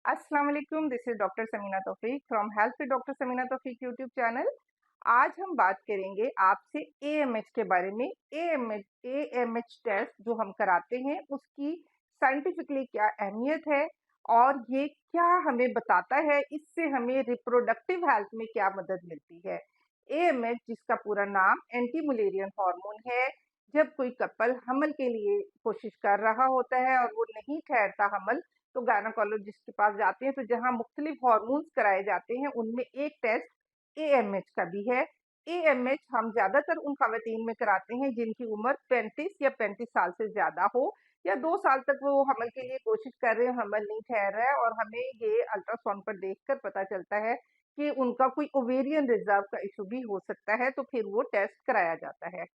अस्सलाम वालेकुम, this is doctor Samina Taufiq from health with doctor Samina Taufiq YouTube channel. आज हम बात करेंगे आपसे एएमएच के बारे में। एएमएच टेस्ट जो हम कराते हैं उसकी साइंटिफिकली क्या अहमियत है और ये क्या हमें बताता है, इससे हमें रिप्रोडक्टिव हेल्थ में क्या मदद मिलती है। एएमएच जिसका पूरा नाम एंटी मुलेरियन हार्मोन है। जब कोई कपल हमल के लिए कोशिश कर रहा होता है और वो नहीं ठहरता हमल, तो गायनोकोलॉजिस्ट के पास जाते हैं, तो जहां मुख्तलिफ हार्मोन्स कराए जाते हैं उनमें एक टेस्ट एएमएच का भी है। एएमएच हम ज्यादातर उन खवातीन में कराते हैं जिनकी उम्र 35 या 35 साल से ज्यादा हो, या 2 साल तक वो हमल के लिए कोशिश कर रहे हैं, हमल नहीं ठहर रहा है और हमें ये अल्ट्रासाउंड पर देखकर पता चलता है कि उनका कोई ओवेरियन रिजर्व का इशू भी हो सकता है, तो फिर वो टेस्ट कराया जाता है।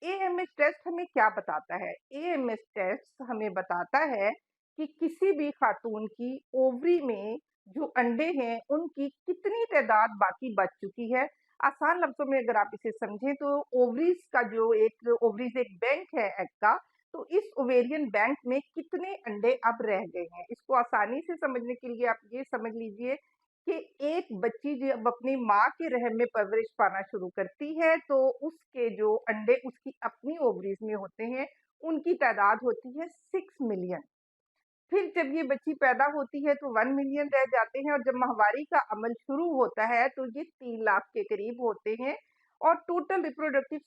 एएमएच टेस्ट हमें क्या बताता है? एएमएच टेस्ट हमें बताता है कि किसी भी खातून की ओवरी में जो अंडे हैं उनकी कितनी तादाद बाकी बच चुकी है। आसान लफ्जों में अगर आप इसे समझें तो ओवरीज का जो एक ओवरीज एक बैंक है एग का, तो इस ओवेरियन बैंक में कितने अंडे अब रह गए हैं। इसको आसानी से समझने के लिए आप ये समझ लीजिए कि एक बच्ची जब अपनी माँ के रहम में परवरिश पाना शुरू करती है तो उसके जो अंडे उसकी अपनी ओवरीज में होते हैं उनकी तादाद होती है 6 मिलियन। फिर जब ये बच्ची पैदा होती है तो 1 मिलियन रह जाते हैं और जब माहवारी का अमल शुरू होता है तो ये 3 लाख के करीब होते हैं। और टोटल रिप्रोडक्टिव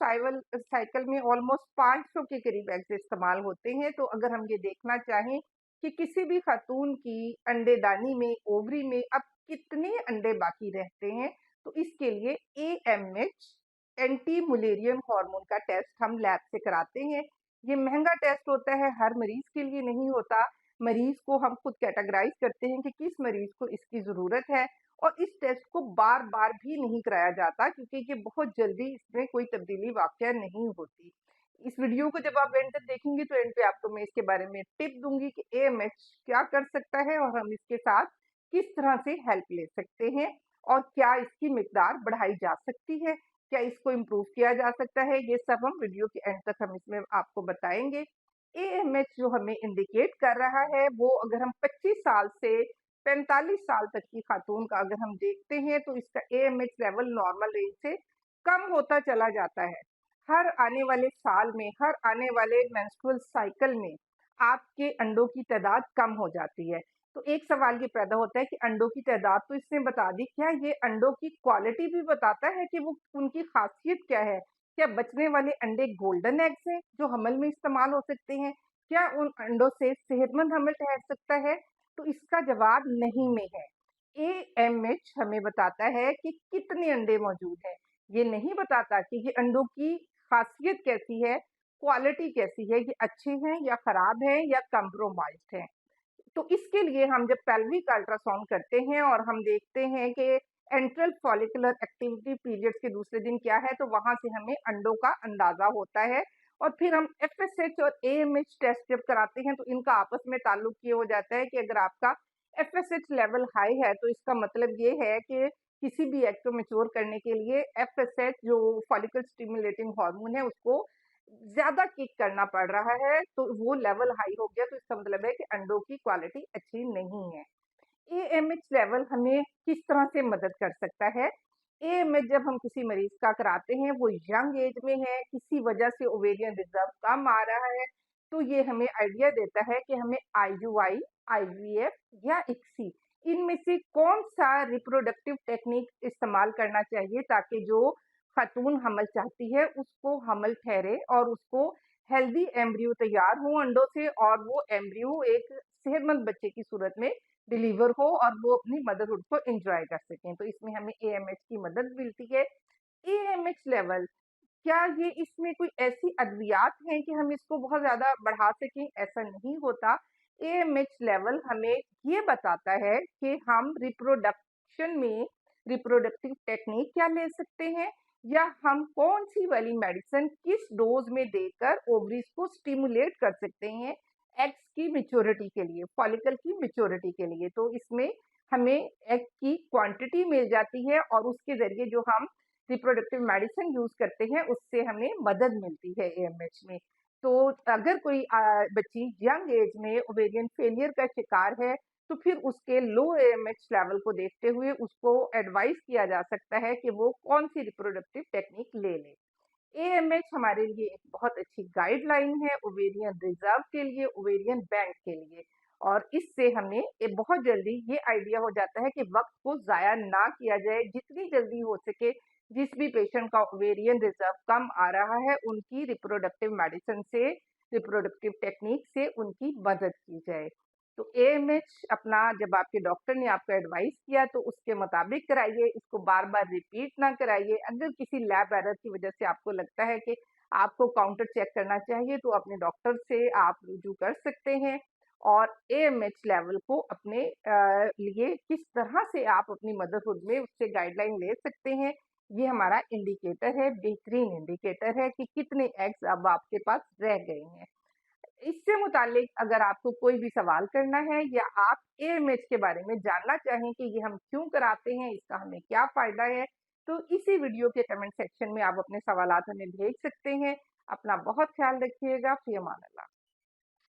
साइकिल में ऑलमोस्ट 500 के करीब एग्स इस्तेमाल होते हैं। तो अगर हम ये देखना चाहें कि किसी भी खातून की अंडेदानी में ओवरी में अब कितने अंडे बाकी रहते हैं, तो इसके लिए एएमएच एंटी मुलेरियम हार्मोन का टेस्ट हम लैब से कराते हैं। ये महंगा टेस्ट होता है, हर मरीज के लिए नहीं होता। मरीज को हम खुद कैटेगराइज करते हैं कि किस मरीज को इसकी जरूरत है, और इस टेस्ट को बार बार भी नहीं कराया जाता क्योंकि ये बहुत जल्दी इसमें कोई तब्दीली वाकया नहीं होती। इस वीडियो को जब आप एंड तक देखेंगे तो एंड पे आपको मैं इसके बारे में टिप दूंगी कि एएमएच क्या कर सकता है और हम इसके साथ किस तरह से हेल्प ले सकते हैं, और क्या इसकी मिकदार बढ़ाई जा सकती है, क्या इसको इम्प्रूव किया जा सकता है। ये सब हम वीडियो के एंड तक हम इसमें आपको बताएंगे। एएमएच जो हमें इंडिकेट कर रहा है वो अगर हम 25 साल से 45 साल तक की खातून का अगर हम देखते हैं तो इसका एएमएच लेवल नॉर्मल रेंज से कम होता चला जाता है। हर आने वाले साल में, हर आने वाले मेंस्ट्रुअल साइकिल में आपके अंडों की तादाद कम हो जाती है। तो एक सवाल ये पैदा होता है कि अंडों की तादाद तो इसने बता दी, क्या ये अंडों की क्वालिटी भी बताता है कि वो उनकी खासियत क्या है? क्या बचने वाले अंडे गोल्डन एग्स हैं जो हमल में इस्तेमाल हो सकते हैं? क्या उन अंडों से सेहतमंद हमल ठहर सकता है? तो इसका जवाब नहीं में है। एएमएच हमें बताता है कि कितने अंडे मौजूद हैं, ये नहीं बताता कि ये अंडों की खासियत कैसी है, क्वालिटी कैसी है, ये अच्छे हैं या खराब हैं या कंप्रोमाइज्ड हैं। तो इसके लिए हम जब पेल्विक अल्ट्रासाउंड करते हैं और हम देखते हैं कि एंट्रल फॉलिकुलर एक्टिविटी पीरियड्स के दूसरे दिन क्या है, तो वहां से हमें अंडों का अंदाजा होता है। और फिर हम एफएसएच और एएमएच टेस्ट जब कराते हैं तो इनका आपस में ताल्लुक ये हो जाता है कि अगर आपका एफएसएच लेवल हाई है तो इसका मतलब ये है कि किसी भी एग को मेच्योर करने के लिए एफएसएच जो फॉलिकल स्टिमुलेटिंग हार्मोन है उसको ज्यादा किक करना पड़ रहा है, तो वो लेवल हाई हो गया, तो इसका मतलब है कि अंडों की क्वालिटी अच्छी नहीं है। एएमएच लेवल हमें किस तरह से मदद कर सकता है? एएमएच जब हम किसी मरीज का कराते हैं वो यंग एज में है, किसी वजह से ओवेरियन रिजर्व कम आ रहा है, तो ये हमें आइडिया देता है कि हमें आईयूआई, आईवीएफ या इक्सी इनमें से कौन सा रिप्रोडक्टिव टेक्निक इस्तेमाल करना चाहिए ताकि जो खातून हमल चाहती है उसको हमल ठहरे और उसको हेल्दी एम्ब्रियो तैयार हो अंडों से, और वो एम्ब्रियो एक सेहतमंद बच्चे की सूरत में डिलीवर हो और वो अपनी मदरहुड को एंजॉय कर सकें। तो इसमें हमें एएमएच की मदद मिलती है। एएमएच लेवल, क्या ये इसमें कोई ऐसी अद्वियात हैं कि हम इसको बहुत ज्यादा बढ़ा सकें? ऐसा नहीं होता। एएमएच लेवल हमें ये बताता है कि हम रिप्रोडक्शन में रिप्रोडक्टिव टेक्निक क्या ले सकते हैं, या हम कौन सी वाली मेडिसिन किस डोज में देकर ओवरीज को स्टिमुलेट कर सकते हैं एग्स की मेच्योरिटी के लिए, फॉलिकल की मेच्योरिटी के लिए। तो इसमें हमें एग की क्वांटिटी मिल जाती है और उसके जरिए जो हम रिप्रोडक्टिव मेडिसिन यूज करते हैं उससे हमें मदद मिलती है एएमएच में। तो अगर कोई बच्ची यंग एज में ओवेरियन फेलियर का शिकार है तो फिर उसके लो एएमएच लेवल को देखते हुए उसको एडवाइस किया जा सकता है कि वो कौन सी रिप्रोडक्टिव टेक्निक ले ले। एएमएच हमारे लिए एक बहुत अच्छी गाइडलाइन है ओवेरियन रिजर्व के लिए, ओवेरियन बैंक के लिए। और इससे हमें बहुत जल्दी ये आइडिया हो जाता है कि वक्त को जाया ना किया जाए, जितनी जल्दी हो सके जिस भी पेशेंट का ओवेरियन रिजर्व कम आ रहा है उनकी रिप्रोडक्टिव मेडिसिन से, रिप्रोडक्टिव टेक्निक से उनकी मदद की जाए। तो एएमएच अपना जब आपके डॉक्टर ने आपको एडवाइस किया तो उसके मुताबिक कराइए, इसको बार बार रिपीट ना कराइए। अगर किसी लैब एरर की वजह से आपको लगता है कि आपको काउंटर चेक करना चाहिए तो अपने डॉक्टर से आप रुजू कर सकते हैं। और एएमएच लेवल को अपने लिए किस तरह से आप अपनी मदरहुड में उससे गाइडलाइन ले सकते हैं, ये हमारा इंडिकेटर है, बेहतरीन इंडिकेटर है कि कितने एग्स अब आपके पास रह गए हैं। इससे मुतालिक अगर आपको कोई भी सवाल करना है या आप एएमएच के बारे में जानना चाहें कि ये हम क्यों कराते हैं, इसका हमें क्या फ़ायदा है, तो इसी वीडियो के कमेंट सेक्शन में आप अपने सवालात हमें भेज सकते हैं। अपना बहुत ख़्याल रखिएगा। फ़ी अमान अल्लाह।